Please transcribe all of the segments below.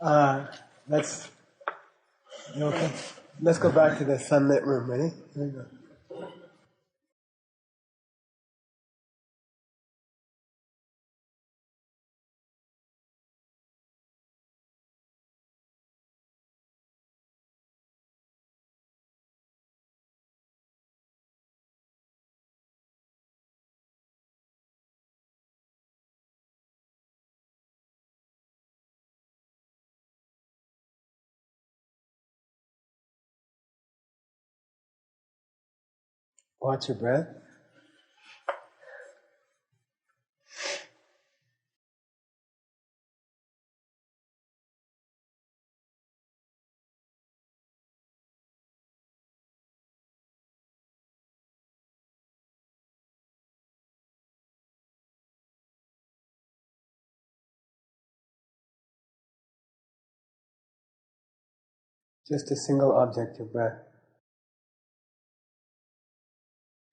Let's okay. Let's go back to the sunlit room. Ready? Here we go. Watch your breath. Just a single object, your breath.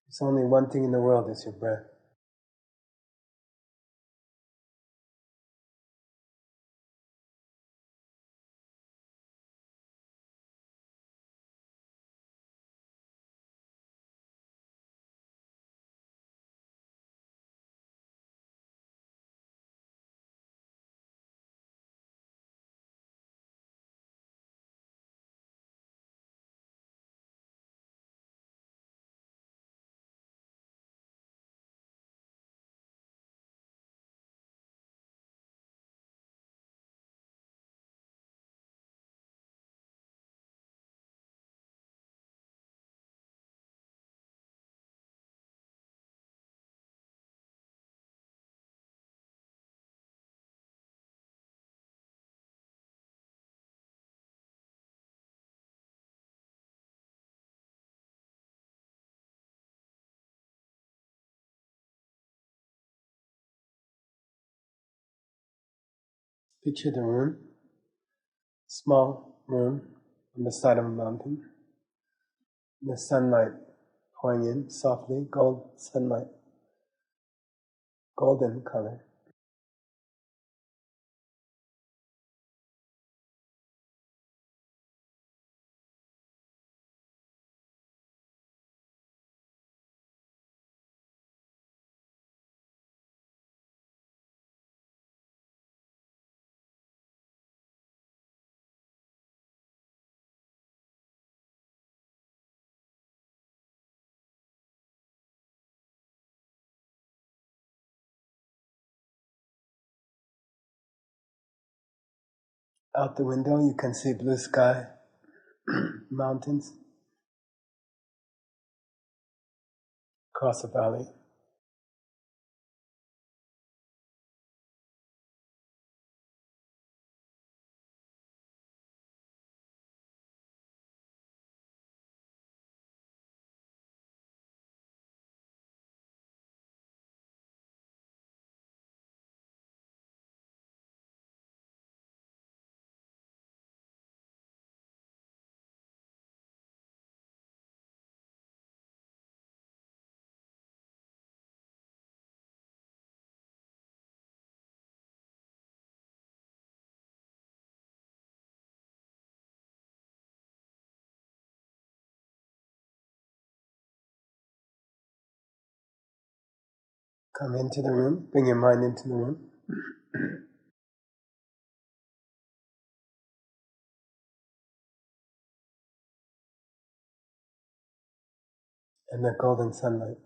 There's only one thing in the world, is your breath. Picture the room. Small room on the side of a mountain. The sunlight pouring in softly, gold sunlight, golden color. Out the window you can see blue sky, mountains, across a valley. Come into the room, bring your mind into the room. And the golden sunlight.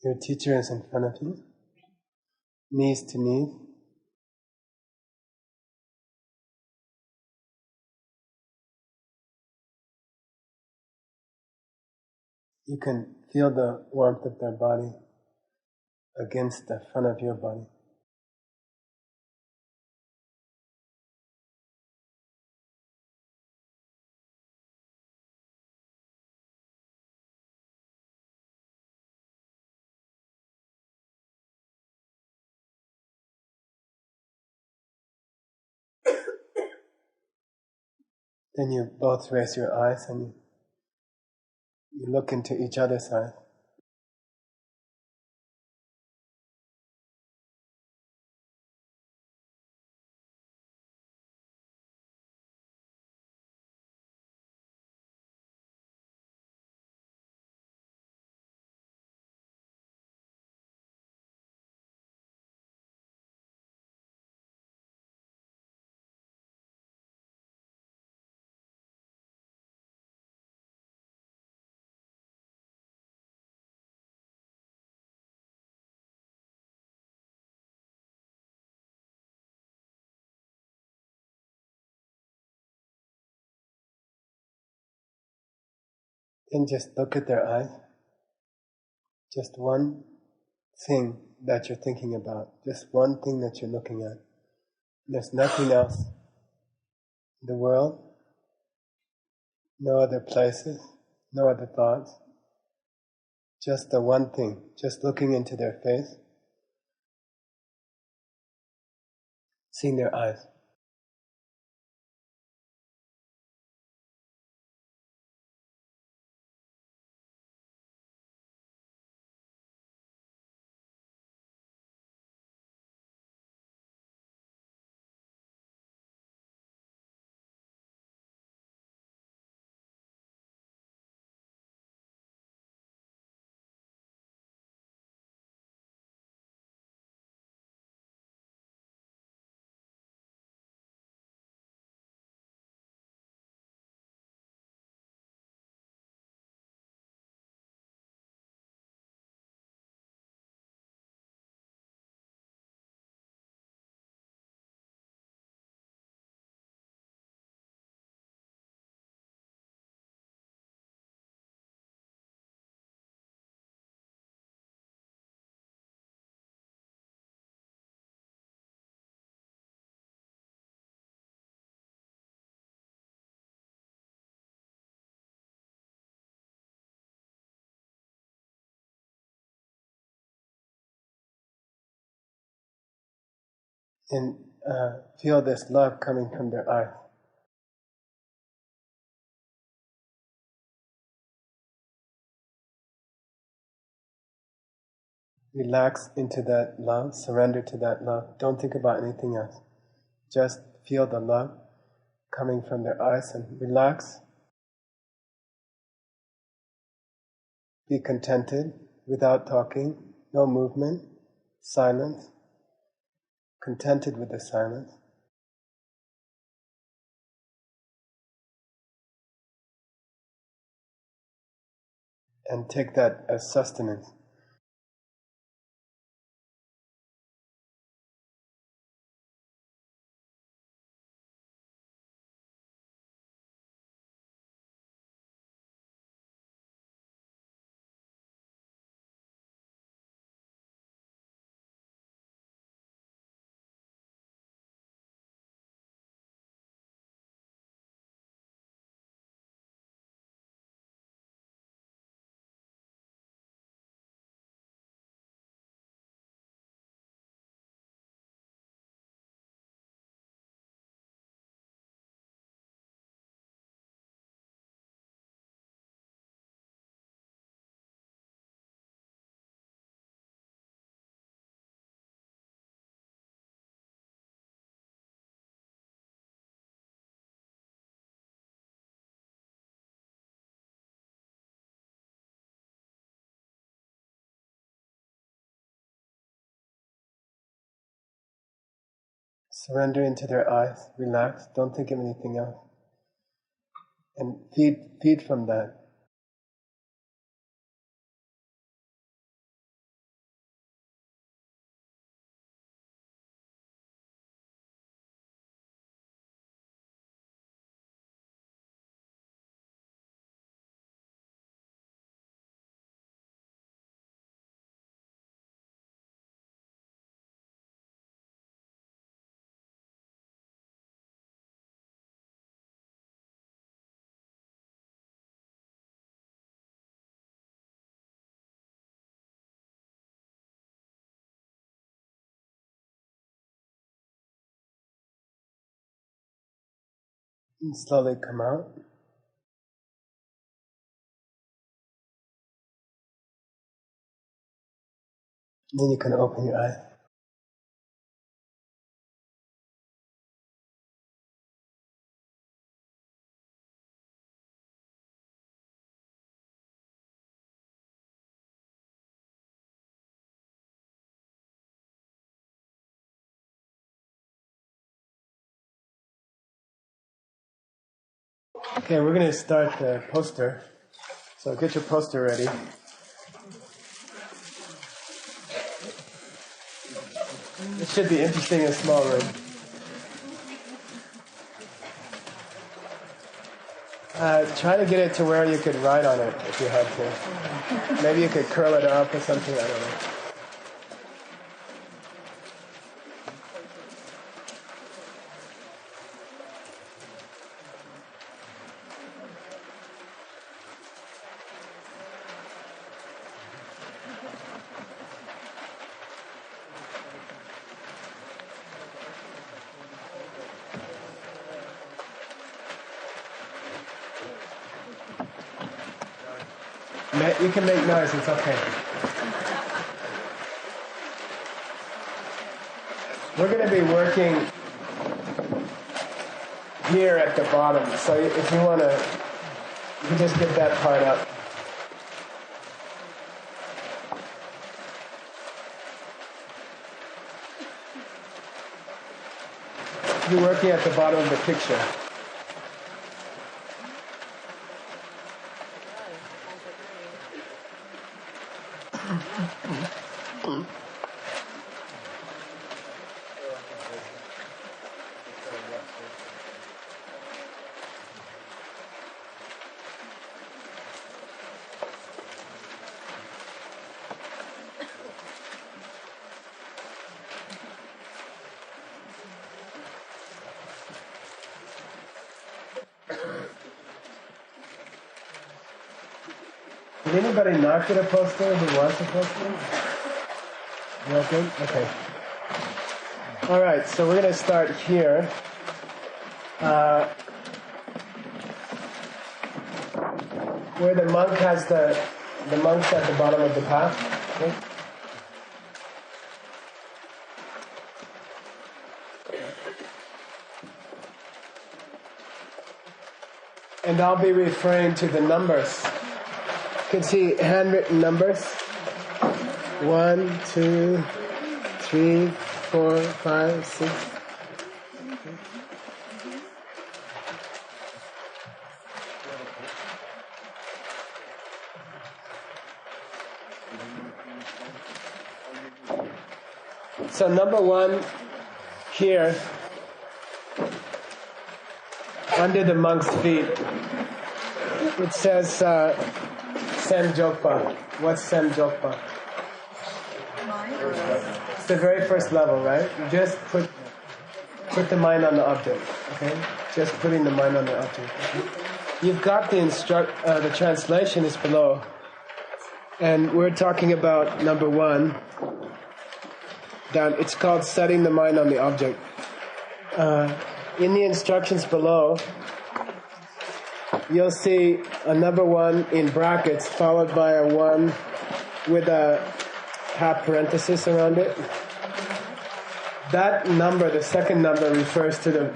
Your teacher is in front of you, knees to knees. You can feel the warmth of their body against the front of your body. Then you both raise your eyes and you look into each other's eyes. Then just look at their eyes. Just one thing that you're thinking about. Just one thing that you're looking at. There's nothing else in the world. No other places. No other thoughts. Just the one thing. Just looking into their face. Seeing their eyes. And feel this love coming from their eyes. Relax into that love, surrender to that love. Don't think about anything else. Just feel the love coming from their eyes and relax. Be contented without talking, no movement, silence. Contented with the silence. And take that as sustenance. Surrender into their eyes, relax, don't think of anything else. And feed from that. And slowly come out. Then you can open your eye. Okay, we're going to start the poster. So get your poster ready. It should be interesting in a small room. Try to get it to where you could write on it if you had to. Maybe you could curl it up or something, I don't know. You can make noise, it's okay. We're going to be working here at the bottom, so if you want to, you can just get that part up. You're working at the bottom of the picture. Did anybody knock at a poster who wants a poster? You okay? Okay. All right, so we're going to start here. Where the monk has the monk's at the bottom of the path. Okay? And I'll be referring to the numbers. You can see handwritten numbers. 1, 2, 3, 4, 5, 6. So number 1 here, under the monk's feet, it says SEMS JOG PA. What's SEMS JOG PA? It's the very first level, right? You just put the mind on the object, okay? Just putting the mind on the object. Okay? You've got the translation is below, and we're talking about number 1. That it's called setting the mind on the object. In the instructions below, you'll see a number 1 in brackets followed by a 1 with a half parenthesis around it. That number, the second number, refers to the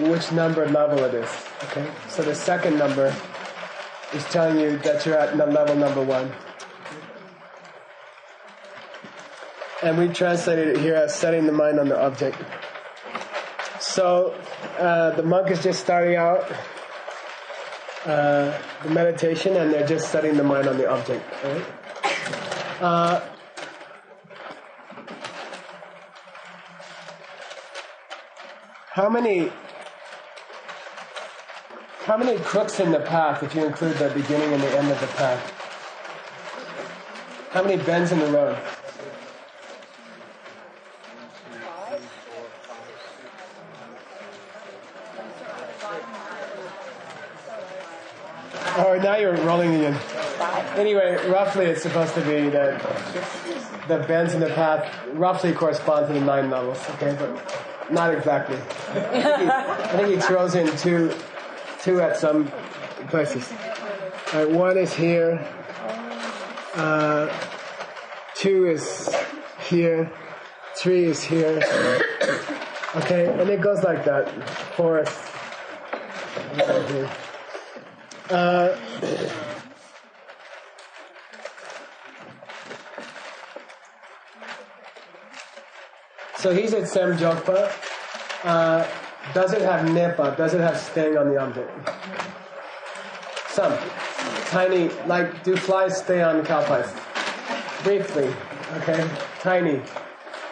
which number level it is. Okay, so the second number is telling you that you're at level number 1. And we translated it here as setting the mind on the object. So the monk is just starting out the meditation, and they're just setting the mind on the object. Right? How many crooks in the path, if you include the beginning and the end of the path? How many bends in the road? Oh, now you're rolling again. Anyway, roughly it's supposed to be that the bends in the path roughly correspond to the 9 levels, okay? But not exactly. I think he throws in two at some places. All right, 1 is here. 2 is here. 3 is here. Okay, and it goes like that. 4 is here. So he's at SEMS JOG PA. Does it have nipa? Does it have staying on the object? Some. Tiny, like, do flies stay on cow pies? Briefly, okay? Tiny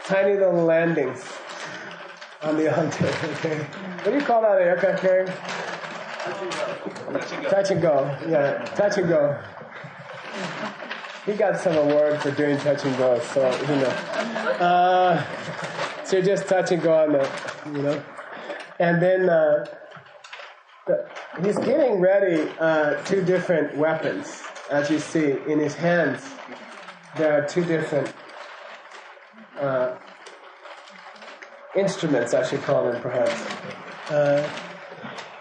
little landings on the object, okay? What do you call that aircraft carrier? Touch and go. Yeah, touch and go. He got some award for doing touch and go, so, you know. So you just touch and go on that, you know. And then he's getting ready 2 different weapons, as you see. In his hands, there are 2 different instruments, I should call them, perhaps.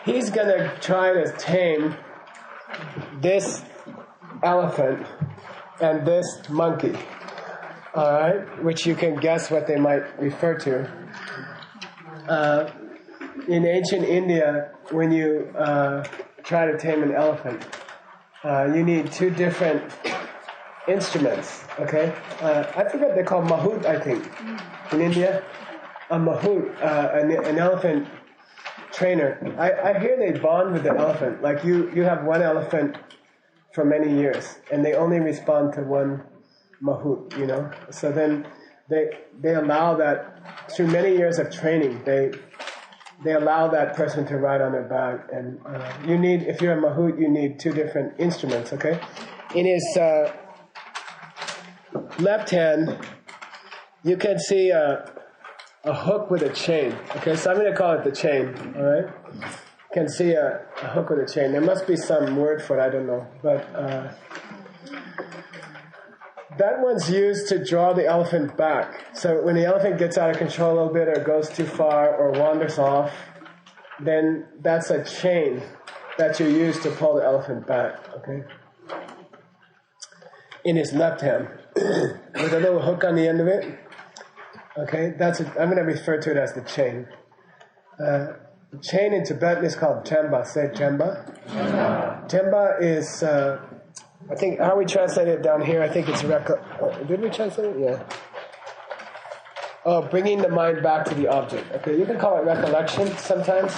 He's going to try to tame this elephant and this monkey, all right, which you can guess what they might refer to. In ancient India, when you try to tame an elephant, you need 2 different instruments, okay? I forget, they're called mahout, I think, in India. A mahout, an elephant trainer. I hear they bond with the elephant. Like you have one elephant for many years, and they only respond to one mahout, you know? So then they allow that, through many years of training, they allow that person to ride on their back. And you need, if you're a mahout, you need 2 different instruments, okay? In his left hand, you can see a hook with a chain. Okay, so I'm going to call it the chain, all right? You can see a hook with a chain. There must be some word for it, I don't know. But that one's used to draw the elephant back. So when the elephant gets out of control a little bit or goes too far or wanders off, then that's a chain that you use to pull the elephant back, okay? In his left hand, with a little hook on the end of it. Okay, I'm going to refer to it as the chain. The chain in Tibetan is called Jemba. Say Jemba. Jemba is, I think, how we translate it down here, I think it's did we translate it? Yeah. Oh, bringing the mind back to the object. Okay, you can call it recollection sometimes.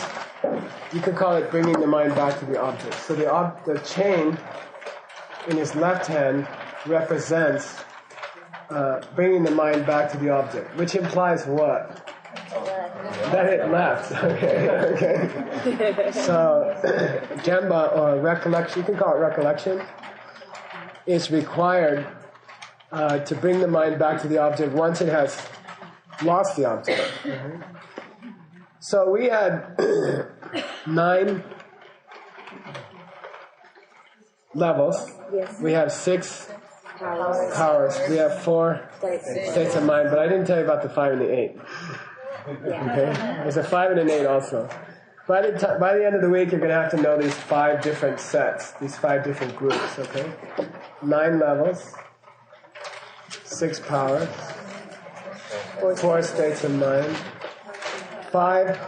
You can call it bringing the mind back to the object. So the chain in his left hand represents bringing the mind back to the object, which implies what? That it left. Okay. So, Jemba, or recollection, you can call it recollection, is required to bring the mind back to the object once it has lost the object. Mm-hmm. So we had 9 levels. Yes. We have 6 powers. We have 4 states of mind, but I didn't tell you about the 5 and the 8. Okay? There's a 5 and an 8 also. By the end of the week, you're going to have to know these 5 different sets, these 5 different groups, okay? 9 levels, 6 powers, 4 states of mind, 5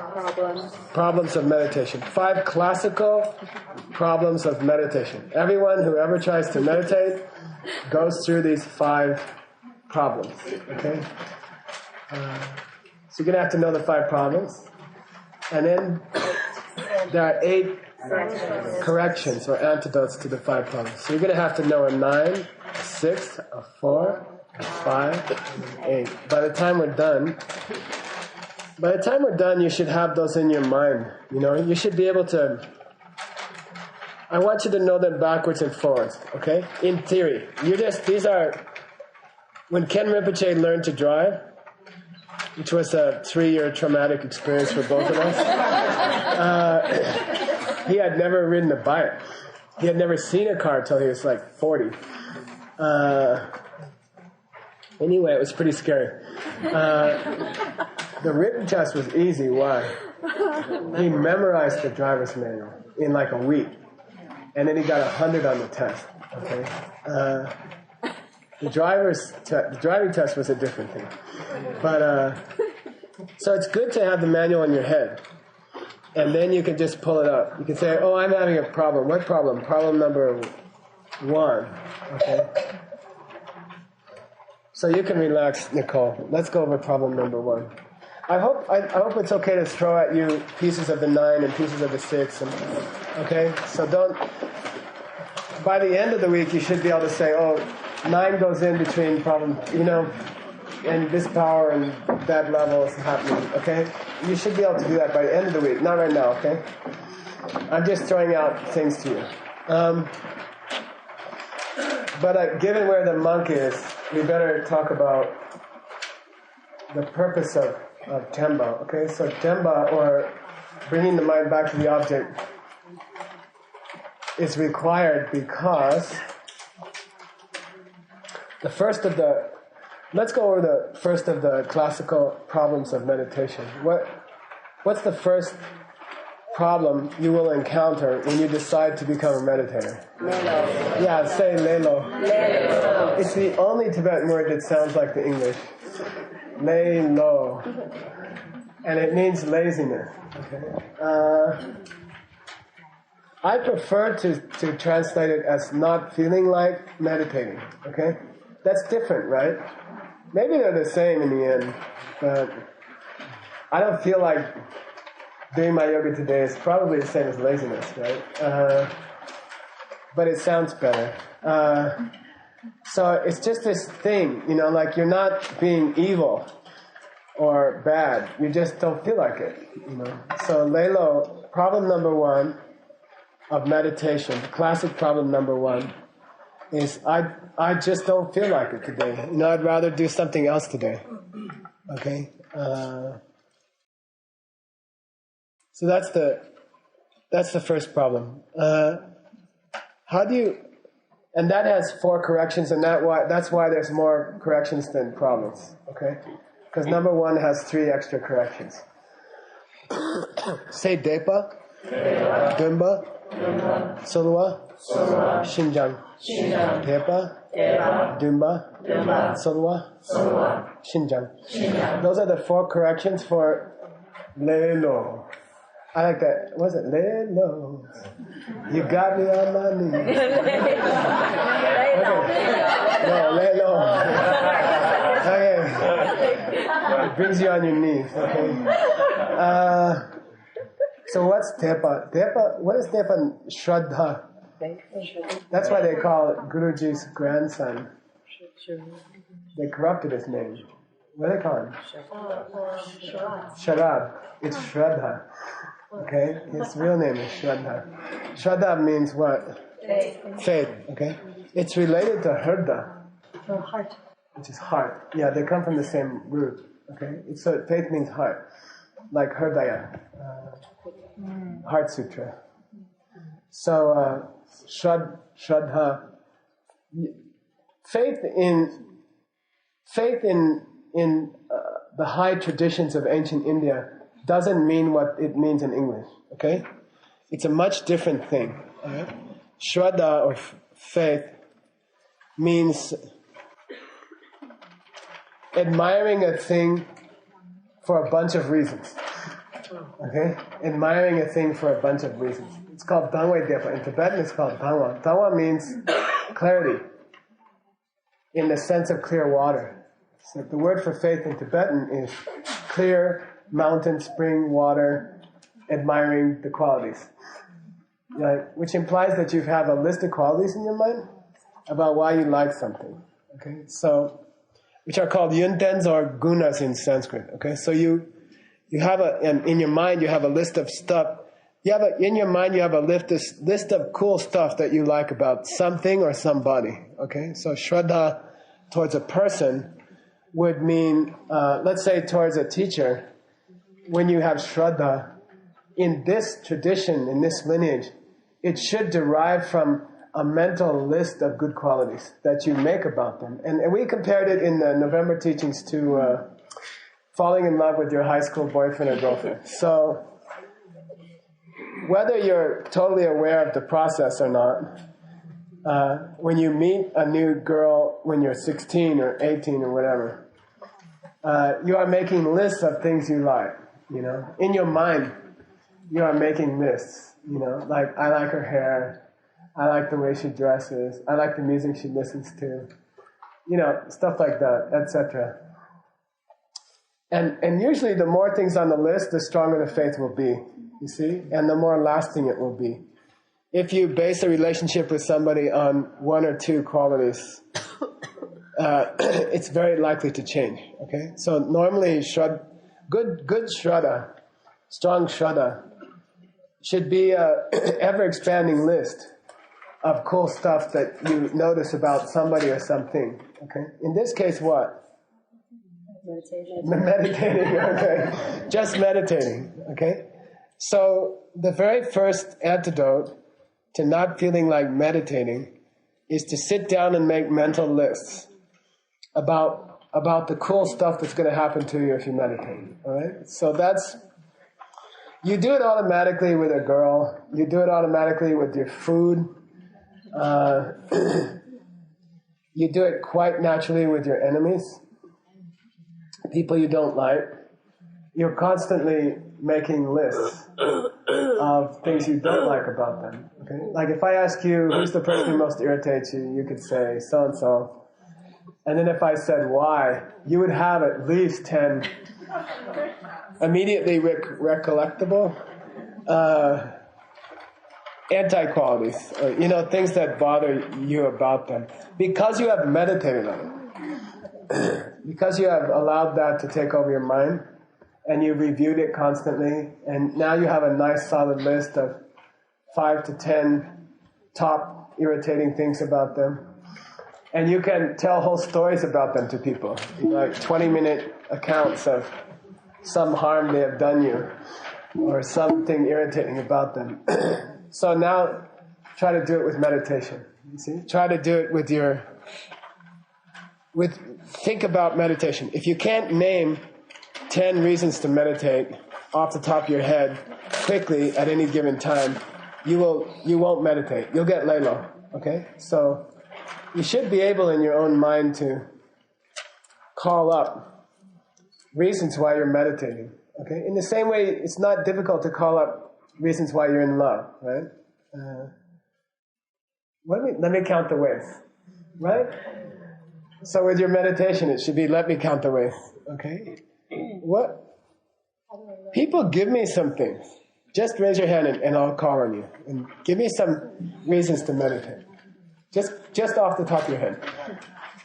problems of meditation. 5 classical problems of meditation. Everyone who ever tries to meditate goes through these 5 problems, okay? So you're going to have to know the 5 problems. And then there are 8 corrections or antidotes to the 5 problems. So you're going to have to know a 9, a 6, a 4, a 5, and an 8. By the time we're done, you should have those in your mind. You know, you should be able to. I want you to know them backwards and forwards. Okay, in theory, these are. When Ken Rinpoche learned to drive, which was a 3-year traumatic experience for both of us, he had never ridden a bike. He had never seen a car until he was like 40. Anyway, it was pretty scary. The written test was easy. Why? He memorized the driver's manual in like a week, and then he got 100 on the test. Okay. The driving test was a different thing, but so it's good to have the manual in your head, and then you can just pull it up. You can say, "Oh, I'm having a problem. What problem? Problem number 1." Okay. So you can relax, Nicole. Let's go over problem number 1. I hope it's okay to throw at you pieces of the 9 and pieces of the 6. Okay? So don't... By the end of the week, you should be able to say, oh, 9 goes in between problem, and this power and that level is happening. Okay? You should be able to do that by the end of the week. Not right now, okay? I'm just throwing out things to you. But given where the monk is, we better talk about the purpose of Temba. Okay, so Temba, or bringing the mind back to the object, is required because let's go over the first of the classical problems of meditation. What's the first problem you will encounter when you decide to become a meditator? Lelo. Yeah, say Lelo. Lelo. It's the only Tibetan word that sounds like the English. Lelo. And it means laziness. Okay. I prefer to translate it as not feeling like meditating. Okay? That's different, right? Maybe they're the same in the end, but I don't feel like doing my yoga today is probably the same as laziness, right? But it sounds better. So it's just this thing, like you're not being evil or bad. You just don't feel like it, So Lelo, problem number 1 of meditation, classic problem number 1, is I just don't feel like it today. I'd rather do something else today. Okay? So that's the first problem. And that has 4 corrections, and that's why there's more corrections than problems. Okay, because number 1 has 3 extra corrections. Say Depa, Dumba, Solwa, Shinjang. Depa, Dumba, Solwa, Shinjang. Those are the 4 corrections for Lelo. I like that. What's it? Lelo. You got me on my knees. No, Lelo. Okay. It brings you on your knees. Okay. So what's Tepa? What is Tepa? Shraddha. That's why they call it Guruji's grandson. They corrupted his name. What do they call him? Shraddha. It's Shraddha. Okay? His real name is Shraddha. Shraddha means what? Faith. Okay? It's related to Hridha. Heart. Which is heart. Yeah, they come from the same root. Okay? So faith means heart. Like Hridaya. Heart Sutra. So, Shraddha. Faith in the high traditions of ancient India doesn't mean what it means in English, okay? It's a much different thing. Right? Shraddha, or faith, means admiring a thing for a bunch of reasons, okay? Admiring a thing for a bunch of reasons. It's called Dangwe Depa. In Tibetan, it's called Dangwa. Dangwa means clarity, in the sense of clear water. So the word for faith in Tibetan is clear mountain, spring, water, admiring the qualities. Right? Which implies that you have a list of qualities in your mind about why you like something. Okay, so which are called yuntens or gunas in Sanskrit. Okay, so you have in your mind you have a list of stuff. In your mind you have a list of cool stuff that you like about something or somebody. Okay, so Shraddha towards a person would mean, let's say towards a teacher. When you have Shraddha, in this tradition, in this lineage, it should derive from a mental list of good qualities that you make about them. And we compared it in the November teachings to falling in love with your high school boyfriend or girlfriend. So whether you're totally aware of the process or not, when you meet a new girl when you're 16 or 18 or whatever, you are making lists of things you like, you know. In your mind, you are making lists, you know, like, I like her hair, I like the way she dresses, I like the music she listens to, you know, stuff like that, etc. And usually the more things on the list, the stronger the faith will be, you see, and the more lasting it will be. If you base a relationship with somebody on one or two qualities, it's very likely to change, okay? So normally, good Shraddha, strong Shraddha, should be an ever-expanding list of cool stuff that you notice about somebody or something, okay? In this case, what? Meditating, okay. Just meditating, okay? So the very first antidote to not feeling like meditating is to sit down and make mental lists about the cool stuff that's going to happen to you if you meditate, all right? So that's, you do it automatically with a girl, you do it automatically with your food, you do it quite naturally with your enemies, people you don't like. You're constantly making lists of things you don't like about them. Okay? Like if I ask you, who's the person who most irritates you, you could say so-and-so. And then if I said why, you would have at least 10 immediately recollectable anti-qualities, you know, things that bother you about them. Because you have meditated on it. Because you have allowed that to take over your mind, and you reviewed it constantly, and now you have a nice solid list of 5 to 10 top irritating things about them. And you can tell whole stories about them to people, like 20-minute accounts of some harm they have done you, or something irritating about them. So now, try to do it with meditation, you see? Try to do it think about meditation. If you can't name 10 reasons to meditate off the top of your head quickly at any given time, you won't meditate. You'll get Lelo, okay? So you should be able in your own mind to call up reasons why you're meditating, okay? In the same way, it's not difficult to call up reasons why you're in love, right? Let me count the ways, right? So with your meditation, it should be, let me count the ways, okay? What? People give me some things. Just raise your hand and I'll call on you. And give me some reasons to meditate. Just off the top of your head.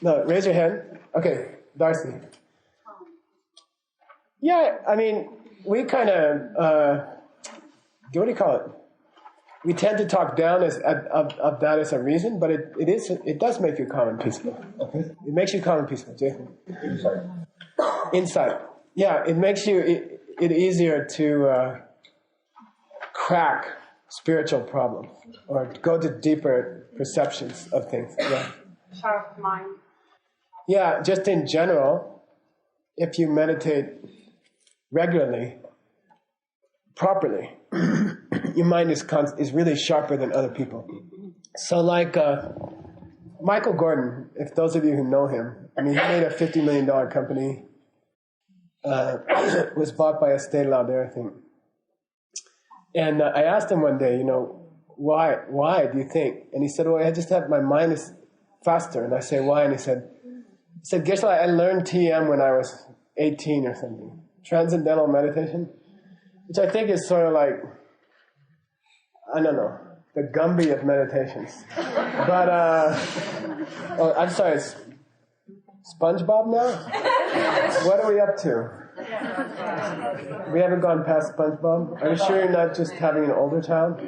No, raise your hand. Okay, Darcy. Yeah, I mean, we kind of, what do you call it? We tend to talk down of that as a reason, but it does make you calm and peaceful. Okay? It makes you calm and peaceful, Jason. Insight. Yeah, it makes it easier to crack spiritual problems or go to deeper perceptions of things. Yeah. Sharp mind. Yeah, just in general, if you meditate regularly, properly, your mind is really sharper than other people. So like Michael Gordon, if those of you who know him, I mean, he made a $50 million company, was bought by Estee Lauder, I think. And I asked him one day, you know, why do you think? And he said, well, I just have, my mind is faster. And I say, why? And he said, Geshe, I learned TM when I was 18 or something. Transcendental meditation, which I think is sort of like, I don't know, the Gumby of meditations. But, oh, I'm sorry, it's SpongeBob now? What are we up to? We haven't gone past SpongeBob? Are you sure you're not just having an older child?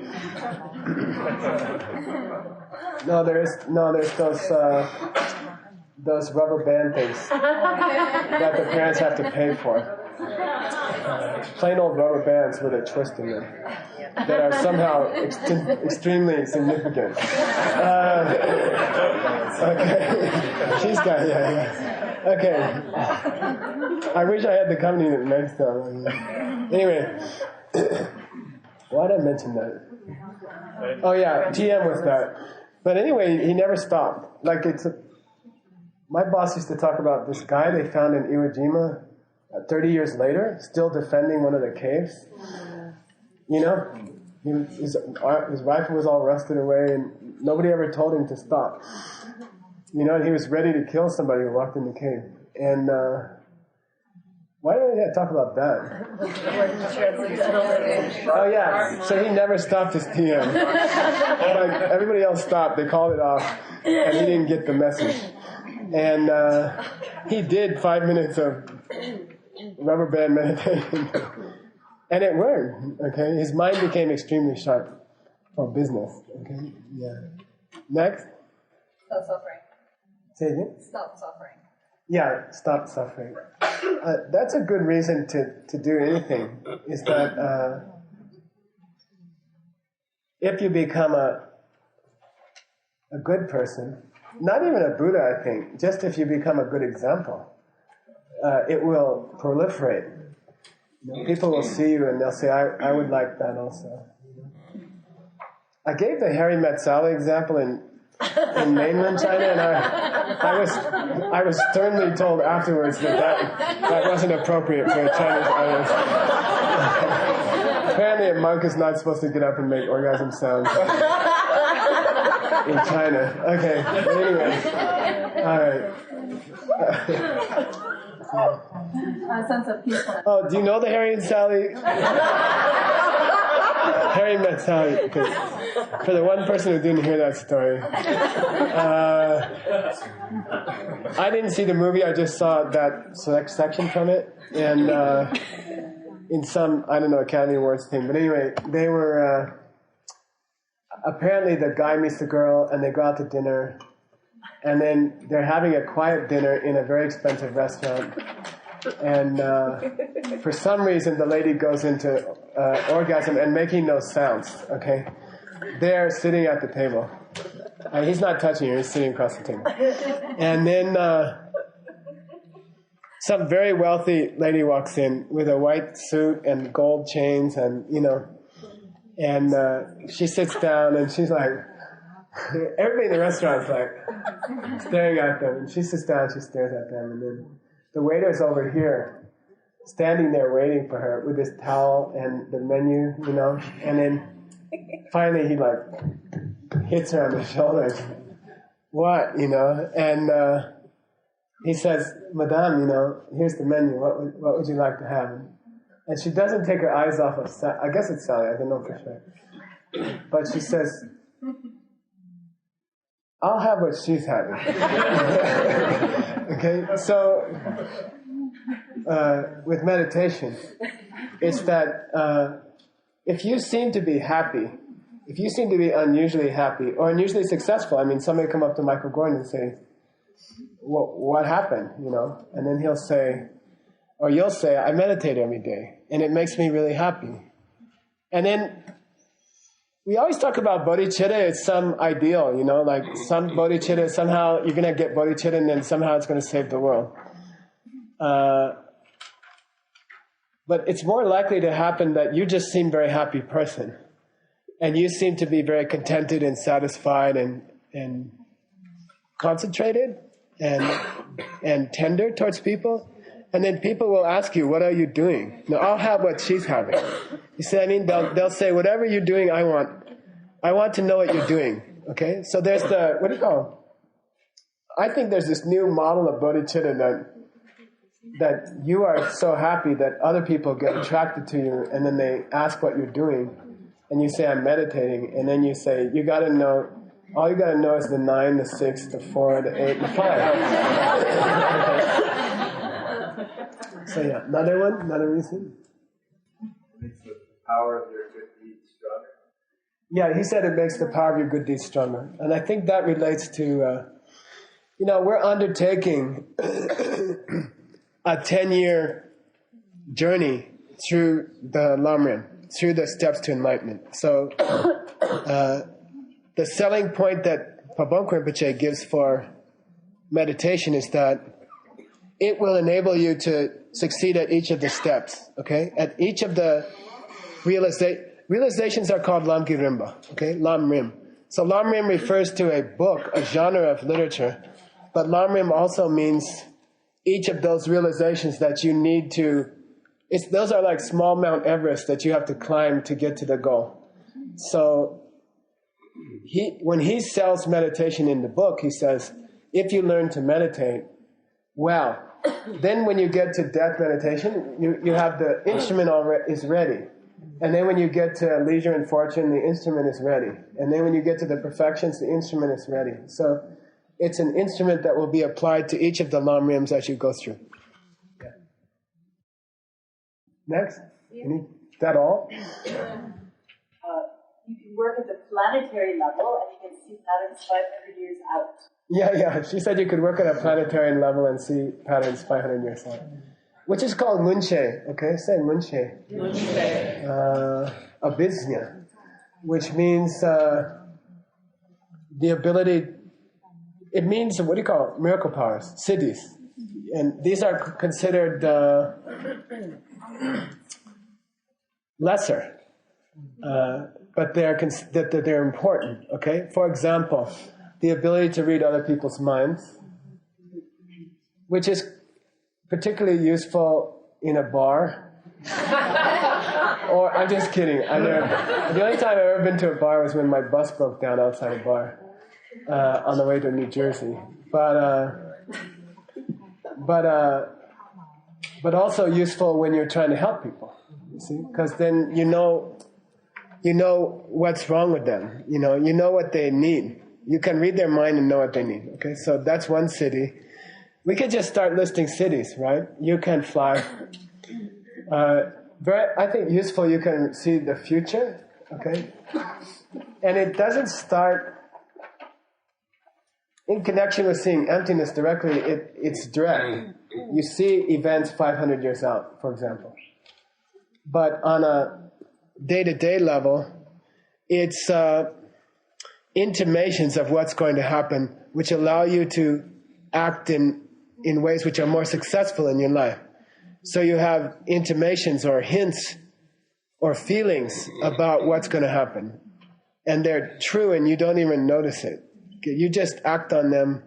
No, there's those rubber band things that the parents have to pay for. Plain old rubber bands with a twist in them. that are somehow extremely significant. Okay. She's got, yeah. Okay. I wish I had the company next time. Anyway, why did I mention that? Oh yeah, TM was that. But anyway, he never stopped. Like my boss used to talk about this guy they found in Iwo Jima 30 years later, still defending one of the caves. You know, his rifle was all rusted away, and nobody ever told him to stop. You know, and he was ready to kill somebody who walked in the cave. And why don't we talk about that? Oh yeah, so he never stopped his TM. Like everybody else stopped, they called it off, and he didn't get the message. And he did 5 minutes of rubber band meditation, and it worked. Okay, his mind became extremely sharp for business. Okay, yeah. Next. Stop suffering. Say again. Stop suffering. Yeah, stop suffering. That's a good reason to do anything. Is that if you become a good person, not even a Buddha, I think, just if you become a good example, it will proliferate. You know, people will see you and they'll say, I would like that also. I gave the Harry Met Sally example in mainland China, and I was sternly told afterwards that wasn't appropriate for a Chinese audience. Apparently a monk is not supposed to get up and make orgasm sounds in China. Okay, but anyway. Alright. A sense of peacefulness. Oh, do you know the Harry and Sally? Harry Met Sally. Okay. For the one person who didn't hear that story. I didn't see the movie, I just saw that select section from it. And in some, I don't know, Academy Awards thing. But anyway, they were... apparently the guy meets the girl and they go out to dinner. And then they're having a quiet dinner in a very expensive restaurant. And for some reason, the lady goes into orgasm and making no sounds, okay? They're sitting at the table. He's not touching her, he's sitting across the table. And then some very wealthy lady walks in with a white suit and gold chains and, you know, and she sits down and she's like, everybody in the restaurant's like staring at them. And she sits down, she stares at them, and then the waiter's over here, standing there waiting for her with his towel and the menu, you know, and then finally he like hits her on the shoulder. What, you know? And he says, Madame, you know, here's the menu. What would you like to have? And she doesn't take her eyes off of Sally. I guess it's Sally, I don't know for sure. But she says, I'll have what she's having. Okay, so with meditation, it's that if you seem to be happy, if you seem to be unusually happy or unusually successful, I mean, somebody come up to Michael Gordon and say, well, what happened, you know? And then he'll say, or you'll say, I meditate every day, and it makes me really happy. And then we always talk about bodhicitta as some ideal, you know, like some bodhicitta, somehow you're going to get bodhicitta and then somehow it's going to save the world. But it's more likely to happen that you just seem a very happy person. And you seem to be very contented and satisfied and concentrated and tender towards people. And then people will ask you, what are you doing? Now, I'll have what she's having. You see, I mean, they'll say, whatever you're doing, I want to know what you're doing. Okay? So there's the, what do you call it? I think there's this new model of bodhicitta that you are so happy that other people get attracted to you, and then they ask what you're doing, and you say, I'm meditating, and then you say, you got to know, all you got to know is the 9, the 6, the 4, the 8, the 5. So yeah, another reason. Makes the power of your good deeds stronger. Yeah, he said it makes the power of your good deeds stronger. And I think that relates to, we're undertaking a 10-year journey through the Lamrim, through the steps to enlightenment. So the selling point that Pabongka Rinpoche gives for meditation is that it will enable you to succeed at each of the steps, okay? At each of the realizations are called Lamki Rimba, okay? Lam Rim. So Lam Rim refers to a book, a genre of literature, but Lam Rim also means each of those realizations that you need to, those are like small Mount Everest that you have to climb to get to the goal. So when he sells meditation in the book, he says, if you learn to meditate, well, then when you get to death meditation, you have the instrument is ready. And then when you get to leisure and fortune, the instrument is ready. And then when you get to the perfections, the instrument is ready. So it's an instrument that will be applied to each of the Lam Rims as you go through. Yeah. Next? Is that all? You can work at the planetary level and you can see patterns 500 years out. Yeah. She said you could work at a planetary level and see patterns 500 years out. Which is called Munche, okay? Say Munche. Munche. Abhisnya, which means the ability, it means, what do you call it? Miracle powers, siddhis. And these are considered lesser, but they're important, okay? For example, the ability to read other people's minds, which is particularly useful in a bar. Or, I'm just kidding. The only time I've ever been to a bar was when my bus broke down outside a bar on the way to New Jersey. But also useful when you're trying to help people. You see, because then you know what's wrong with them. You know what they need. You can read their mind and know what they need. Okay, so that's one siddhi. We could just start listing cities, right? You can fly. I think useful, you can see the future, okay? And it doesn't start in connection with seeing emptiness directly. It's direct. You see events 500 years out, for example. But on a day-to-day level, it's intimations of what's going to happen, which allow you to act in ways which are more successful in your life. So you have intimations or hints or feelings about what's going to happen. And they're true and you don't even notice it. You just act on them.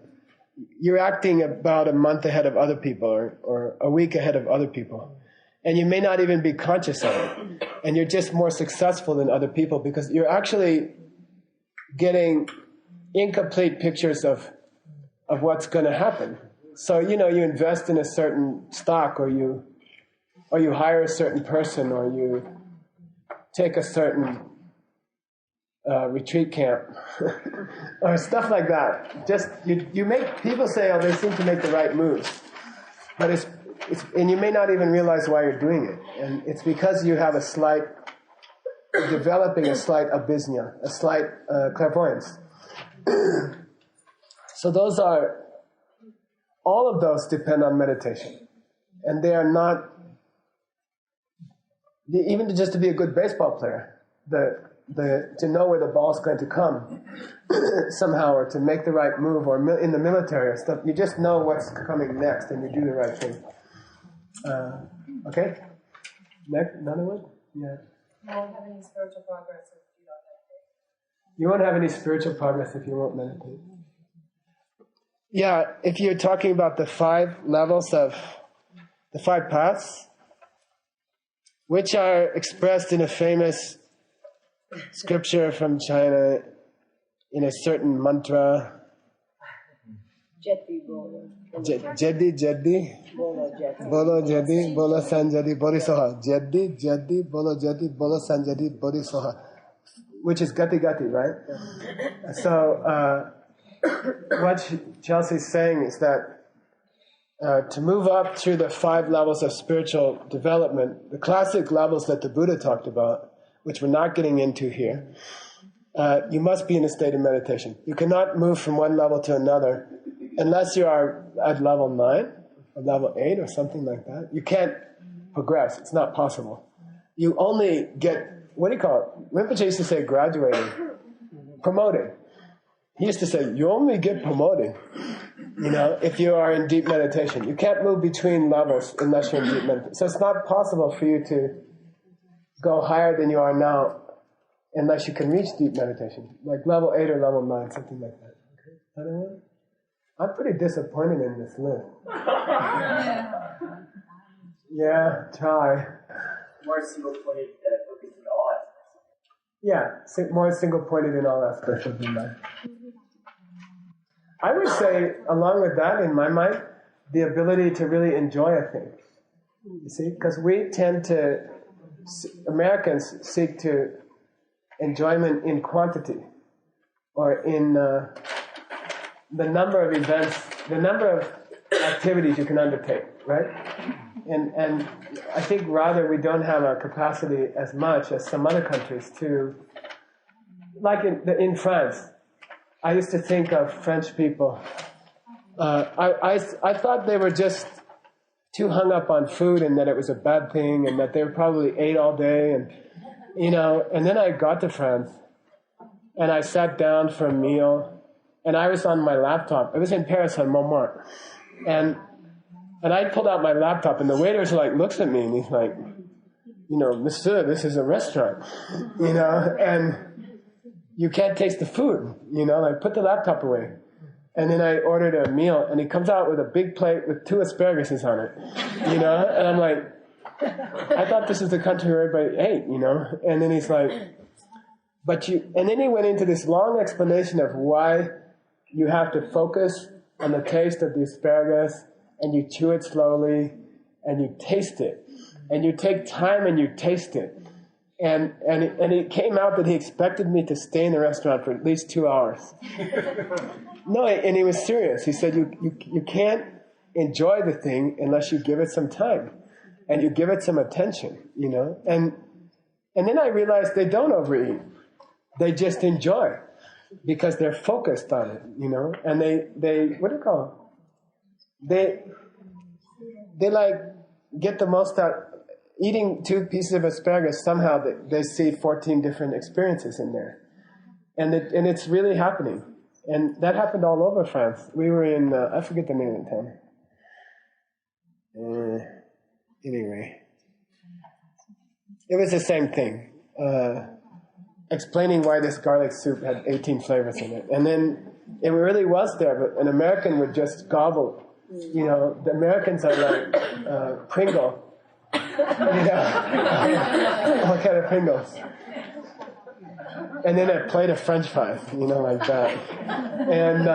You're acting about a month ahead of other people or a week ahead of other people. And you may not even be conscious of it. And you're just more successful than other people because you're actually getting incomplete pictures of what's going to happen. So, you invest in a certain stock or you hire a certain person or you take a certain retreat camp or stuff like that. Just, you make people say, oh, they seem to make the right moves. But and you may not even realize why you're doing it. And it's because you have developing a slight abhisnya, a slight clairvoyance. So all of those depend on meditation. And they are not, even just to be a good baseball player, to know where the ball's going to come somehow, or to make the right move, or in the military or stuff, you just know what's coming next and you do the right thing. Okay? Next, another one? Yeah. You won't have any spiritual progress if you don't meditate. You won't have any spiritual progress if you won't meditate. Yeah, if you're talking about the 5 levels of the 5 paths, which are expressed in a famous scripture from China in a certain mantra. Jedi, Bolo Jedi, Bolo Sanjadi, Bodhisoha. Jedi, Bolo Jedi, Bolo Sanjadi, Bodhisoha. Which is Gati Gati, right? So, what Chelsea's saying is that to move up through the 5 levels of spiritual development, the classic levels that the Buddha talked about, which we're not getting into here, you must be in a state of meditation. You cannot move from one level to another unless you are at level 9 or level 8 or something like that. You can't progress. It's not possible. you only get, what do you call it? Rinpoche used to say graduating, promoted. He used to say, you only get promoted, if you are in deep meditation. You can't move between levels unless you're in deep meditation. So it's not possible for you to go higher than you are now unless you can reach deep meditation, like level 8 or level 9, something like that. Okay? Anyone? I'm pretty disappointed in this list. Yeah, try. More single-pointed, focused on all aspects. Yeah, more single-pointed in all aspects of your life. I would say, along with that, in my mind, the ability to really enjoy a thing. You see, because we tend to, Americans seek to enjoyment in quantity, or in the number of events, the number of activities you can undertake, right? And I think rather we don't have our capacity as much as some other countries to, like in France. I used to think of French people. I thought they were just too hung up on food and that it was a bad thing and that they probably ate all day and then I got to France and I sat down for a meal and I was on my laptop. It was in Paris on Montmartre. And I pulled out my laptop and the waiter looks at me and he's like, Monsieur, this is a restaurant, and you can't taste the food, put the laptop away. And then I ordered a meal, and he comes out with a big plate with 2 asparaguses on it, and I'm like, I thought this is the country where everybody ate, and then he's like, and then he went into this long explanation of why you have to focus on the taste of the asparagus, and you chew it slowly, and you taste it, and you take time and you taste it. And it came out that he expected me to stay in the restaurant for at least 2 hours. No, and he was serious. He said, you can't enjoy the thing unless you give it some time and you give it some attention, And then I realized they don't overeat. They just enjoy because they're focused on it, And they what do you call it? They get the most out. Eating 2 pieces of asparagus, somehow they see 14 different experiences in there. And it's really happening. And that happened all over France. We were in, I forget the name of the town. Anyway. It was the same thing. Explaining why this garlic soup had 18 flavors in it. And then it really was there, but an American would just gobble. The Americans are like Pringle. All kind of Pringles. And then a plate of French fries, like that. And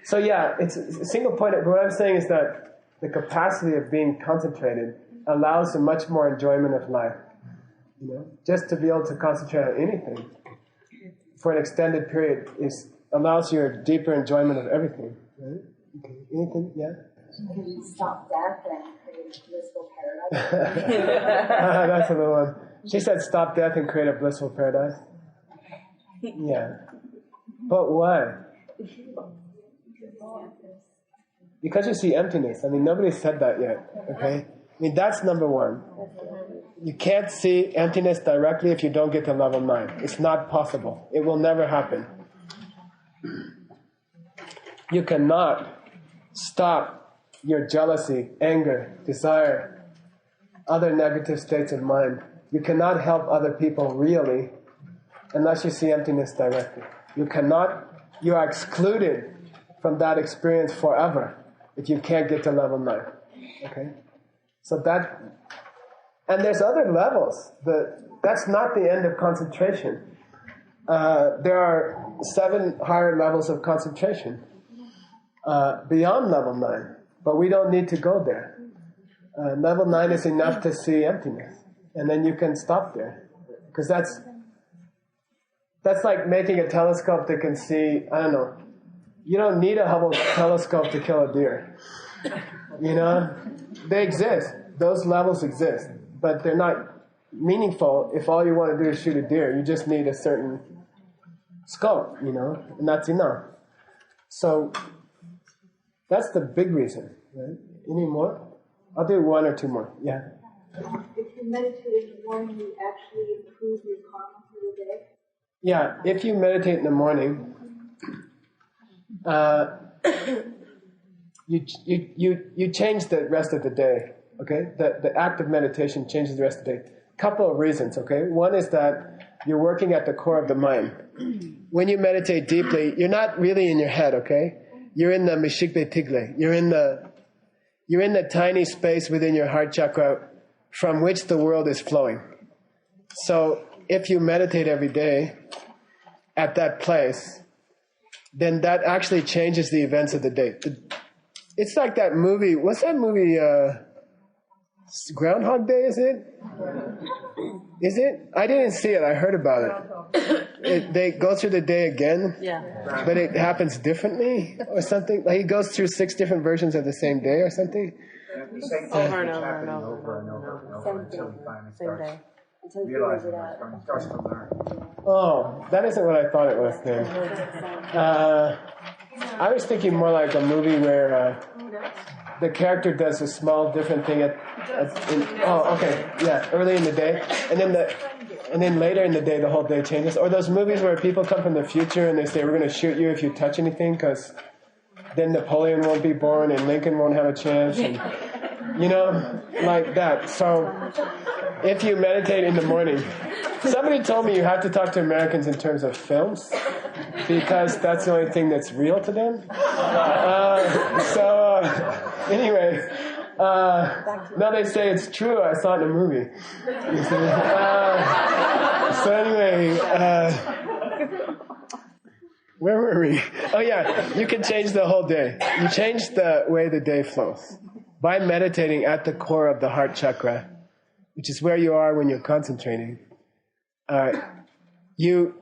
so yeah, it's a single point. What I'm saying is that the capacity of being concentrated allows a much more enjoyment of life. Just to be able to concentrate on anything for an extended period allows you a deeper enjoyment of everything. Right? Okay. Anything? Yeah? Can you stop death and create a blissful paradise? That's a little one. She said stop death and create a blissful paradise. Yeah. But why? Because you see emptiness. Nobody said that yet. Okay? That's number one. You can't see emptiness directly if you don't get to level 9. It's not possible. It will never happen. You cannot stop your jealousy, anger, desire, other negative states of mind. You cannot help other people really unless you see emptiness directly. You are excluded from that experience forever if you can't get to level 9. Okay? So and there's other levels, but that's not the end of concentration. There are 7 higher levels of concentration beyond level 9. But we don't need to go there. Level 9 is enough to see emptiness. And then you can stop there. Because that's like making a telescope that can see, I don't know, you don't need a Hubble telescope to kill a deer. They exist. Those levels exist. But they're not meaningful if all you want to do is shoot a deer. You just need a certain scope, and that's enough. So that's the big reason, right? Any more? I'll do 1 or 2 more. Yeah. If you meditate in the morning, you actually improve your karma for the day? Yeah, if you meditate in the morning, you change the rest of the day, okay? The act of meditation changes the rest of the day. Couple of reasons, okay? One is that you're working at the core of the mind. When you meditate deeply, you're not really in your head, okay? You're in the Mishikbe Tigle. You're in the tiny space within your heart chakra from which the world is flowing. So if you meditate every day at that place, then that actually changes the events of the day. It's like that movie. What's that movie? Groundhog Day, is it? Is it? I didn't see it. I heard about it. They go through the day again, but it happens differently or something. Like he goes through 6 different versions of the same day or something. Over and over and over until he finally starts realizing what's coming. Starts to learn. Oh, that isn't what I thought it was then. I was thinking more like a movie where the character does a small different thing early in the day, and then later in the day the whole day changes. Or those movies where people come from the future and they say, we're going to shoot you if you touch anything, because then Napoleon won't be born and Lincoln won't have a chance, and like that. So if you meditate in the morning, somebody told me you have to talk to Americans in terms of films, because that's the only thing that's real to them. Anyway, now they say it's true. I saw it in a movie. Where were we? Oh yeah, you can change the whole day. You change the way the day flows by meditating at the core of the heart chakra, which is where you are when you're concentrating. You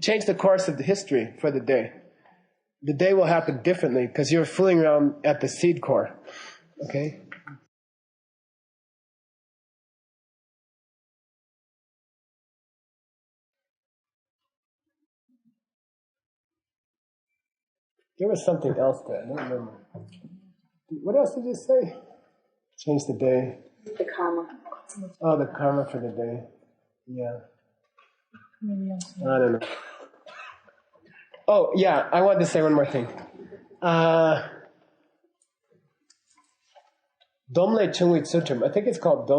change the course of the history for the day. The day will happen differently because you're fooling around at the seed core. Okay? There was something else there. I don't remember. What else did you say? Change the day. The karma. Oh, the karma for the day. Yeah. I don't know. Oh, yeah, I wanted to say one more thing. Domle Chungwe Sutram. I think it's called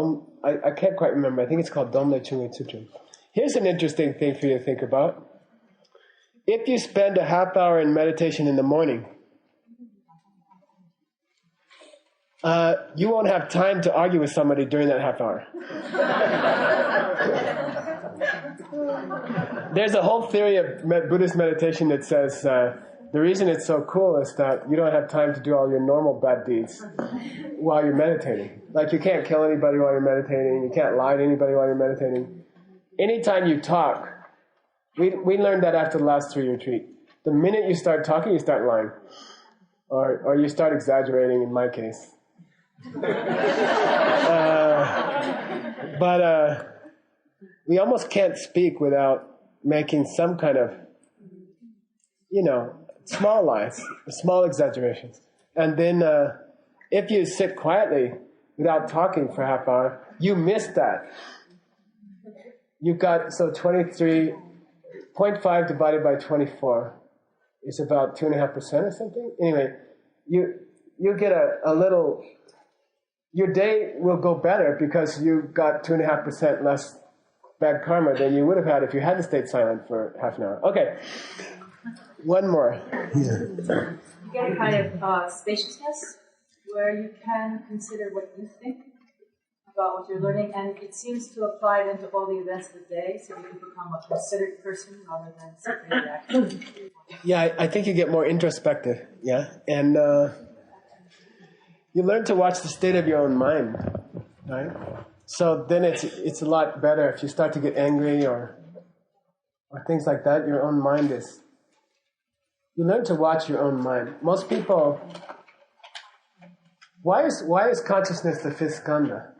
I can't quite remember. I think it's called Domle Chungwe Sutram. Here's an interesting thing for you to think about. If you spend a half hour in meditation in the morning, you won't have time to argue with somebody during that half hour. There's a whole theory of Buddhist meditation that says the reason it's so cool is that you don't have time to do all your normal bad deeds while you're meditating. Like you can't kill anybody while you're meditating, you can't lie to anybody while you're meditating. Anytime you talk, we learned that after the last 3 retreat. The minute you start talking, you start lying. Or you start exaggerating in my case. But we almost can't speak without making some kind of, small lies, small exaggerations. And then if you sit quietly without talking for a half hour, you miss that. You've got, 23.5 divided by 24 is about 2.5% or something. Anyway, you get a little, your day will go better because you got 2.5% less bad karma than you would have had if you hadn't stayed silent for half an hour. Okay, one more. You get a kind of spaciousness where you can consider what you think about what you're learning, and it seems to apply then to all the events of the day, so you can become a considered person rather than simply reactive. Yeah, I think you get more introspective, and you learn to watch the state of your own mind, right? So then it's a lot better if you start to get angry or things like that. Your own mind is. You learn to watch your own mind. Most people. Why is consciousness the fifth skandha?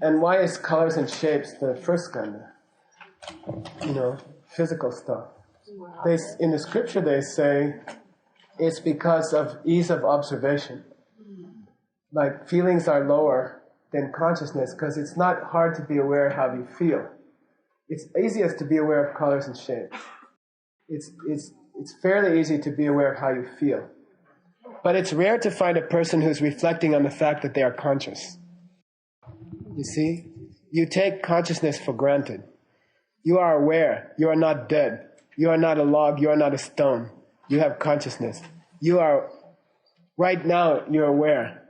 And why is colors and shapes the first skandha? Physical stuff. In the scripture they say it's because of ease of observation. like feelings are lower than consciousness because it's not hard to be aware of how you feel. It's easiest to be aware of colors and shapes. It's fairly easy to be aware of how you feel. But it's rare to find a person who's reflecting on the fact that they are conscious. You see? You take consciousness for granted. You are aware. You are not dead. You are not a log. You are not a stone. You have consciousness. You are, right now, you're aware.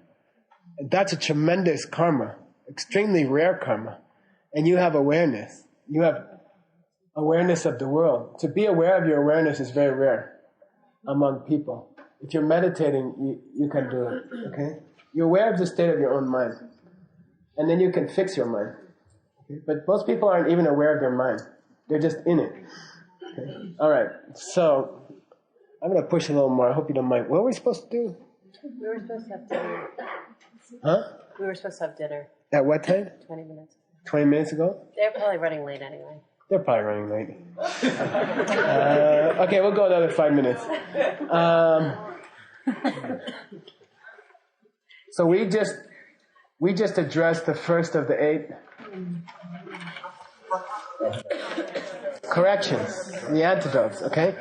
And that's a tremendous karma, extremely rare karma. And you have awareness. You have awareness of the world. To be aware of your awareness is very rare among people. If you're meditating, you can do it, okay? You're aware of the state of your own mind. And then you can fix your mind. Okay? But most people aren't even aware of their mind. They're just in it. Okay? All right, so I'm going to push a little more. I hope you don't mind. What were we supposed to do? We were supposed to have dinner. Huh? We were supposed to have dinner. At what time? 20 minutes. 20 minutes ago? They're probably running late anyway. They're probably running late. Okay, we'll go another 5 minutes. So we just addressed the first of the 8 corrections, the antidotes, okay?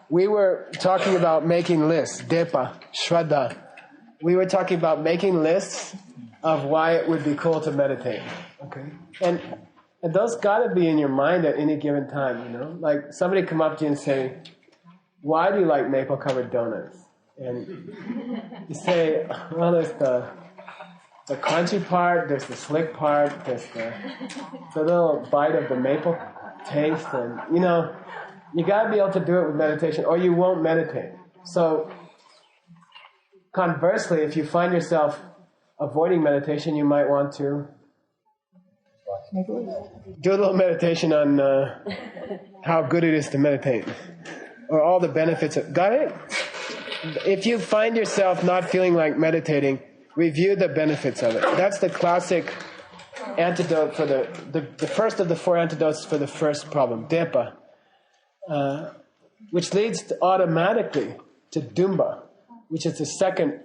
We were talking about making lists, DRAN PA, Shraddha. We were talking about making lists of why it would be cool to meditate, okay? And those got to be in your mind at any given time, you know? Like somebody come up to you and say, why do you like maple-covered donuts? And you say, well, there's the crunchy part, there's the slick part, there's the little bite of the maple taste, and, you know, you got to be able to do it with meditation, or you won't meditate. So, conversely, if you find yourself avoiding meditation, you might want to do a little meditation on how good it is to meditate, or all the benefits of. Got it? If you find yourself not feeling like meditating, review the benefits of it. That's the classic antidote for the first of the 4 antidotes for the first problem, DRAN PA, which leads automatically to Dumba, which is the second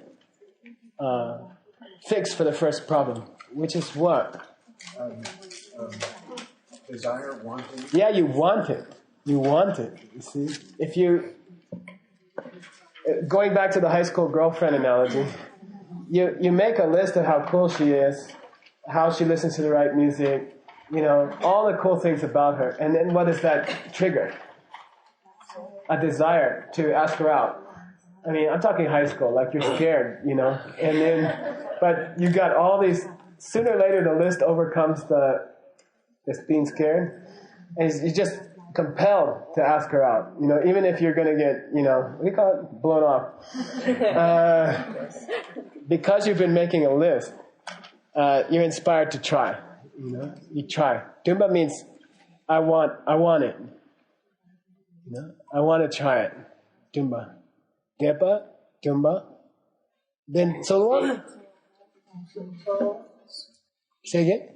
fix for the first problem, which is what? Desire, wanting. Yeah, you want it. You want it. You see, if you going back to the high school girlfriend analogy, you make a list of how cool she is, how she listens to the right music, you know, all the cool things about her, and then what does that trigger? A desire to ask her out. I mean, I'm talking high school, like you're scared, you know, and then, but you got all these. Sooner or later, the list overcomes this being scared, and you're just compelled to ask her out. You know, even if you're going to get, you know, what do you call it, blown off, because you've been making a list, you're inspired to try. You know, you try. Dumba means I want it. You know, I want to try it. Dumba, DRAN PA, Dumba. Then so what? Say again?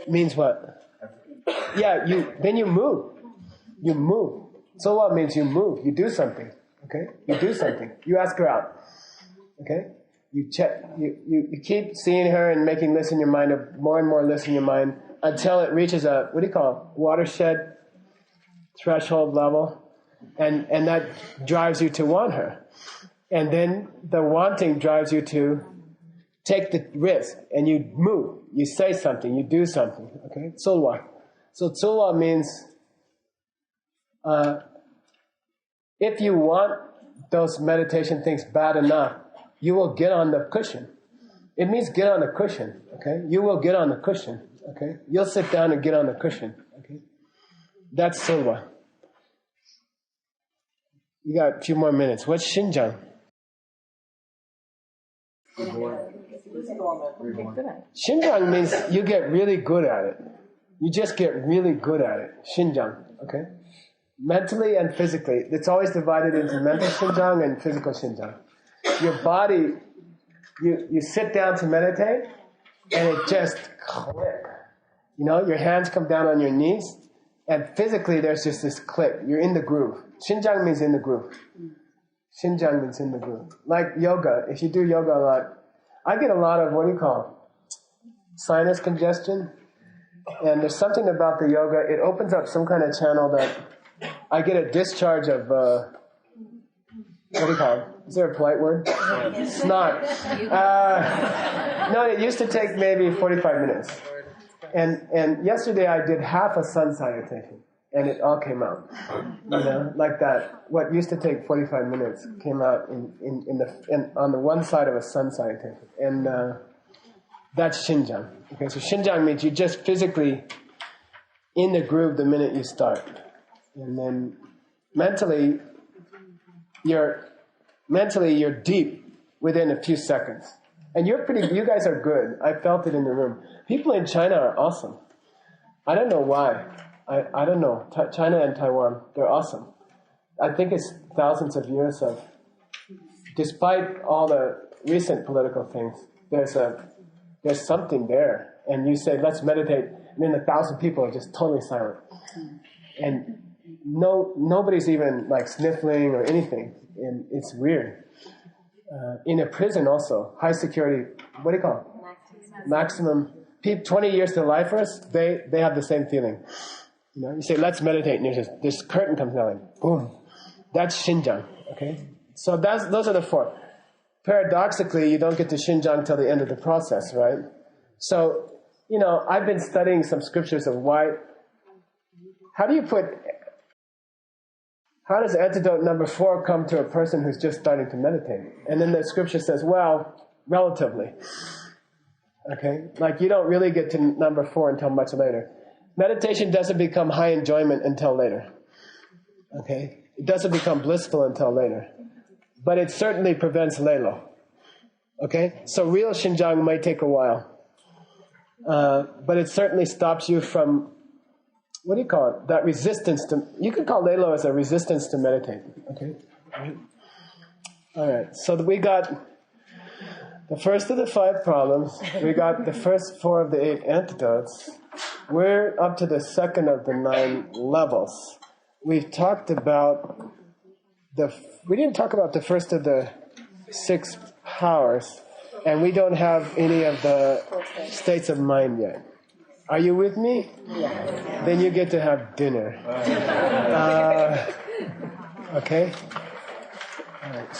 Means what? Yeah, then you move. You move. So what means you move? You do something. Okay? You do something. You ask her out. Okay? You check. You keep seeing her and making lists in your mind, or more and more lists in your mind, until it reaches a, what do you call it? Watershed threshold level. And that drives you to want her. And then the wanting drives you to take the risk, and you move. You say something. You do something. Okay? Tsulwa. So tsulwa means if you want those meditation things bad enough, you will get on the cushion. It means get on the cushion. Okay? You will get on the cushion. Okay? You'll sit down and get on the cushion. Okay? That's tsulwa. You got a few more minutes. What's Shinjang? Shinjang means you get really good at it. You just get really good at it. Shinjang, okay? Mentally and physically. It's always divided into mental Shinjang and physical Shinjang. Your body, you sit down to meditate, and it just click. You know, your hands come down on your knees, and physically there's just this click. You're in the groove. Shinjang means in the groove. Shinjang means in the groove. Like yoga, if you do yoga a lot, I get a lot of, sinus congestion. And there's something about the yoga, it opens up some kind of channel that I get a discharge of, is there a polite word? Snot. No, it used to take maybe 45 minutes. And yesterday I did half a sun salutation, and it all came out. Like that. What used to take 45 minutes came out on the one side of a sun salutation. And that's Shinjang. Okay, so Shinjang means you're just physically in the groove the minute you start. And then mentally you're deep within a few seconds. And you guys are good. I felt it in the room. People in China are awesome. I don't know why. I don't know. China and Taiwan, they're awesome. I think it's thousands of years of, despite all the recent political things, there's something there. And you say, let's meditate, and then 1,000 people are just totally silent. And nobody's even like sniffling or anything. And it's weird. In a prison also, high security, what do you call it? Maximum. 20 years to lifers, they have the same feeling. You say, let's meditate, and this curtain comes down, and boom. That's Shinjang, okay? So those are the four. Paradoxically, you don't get to Shinjang till the end of the process, right? So, I've been studying some scriptures of how does antidote number 4 come to a person who's just starting to meditate? And then the scripture says, well, relatively. Okay? Like you don't really get to number 4 until much later. Meditation doesn't become high enjoyment until later. Okay? It doesn't become blissful until later. But it certainly prevents Lelo. Okay? So real Shinjang might take a while. But it certainly stops you from, that resistance to, you can call Lelo as a resistance to meditate. Okay? Alright, so we got the first of the 5 problems. We got the first 4 of the 8 antidotes. We're up to the second of the 9 levels. We've talked about we didn't talk about the first of the 6 powers, and we don't have any of the states of mind yet. Are you with me? Yeah. Then you get to have dinner. Okay? All right.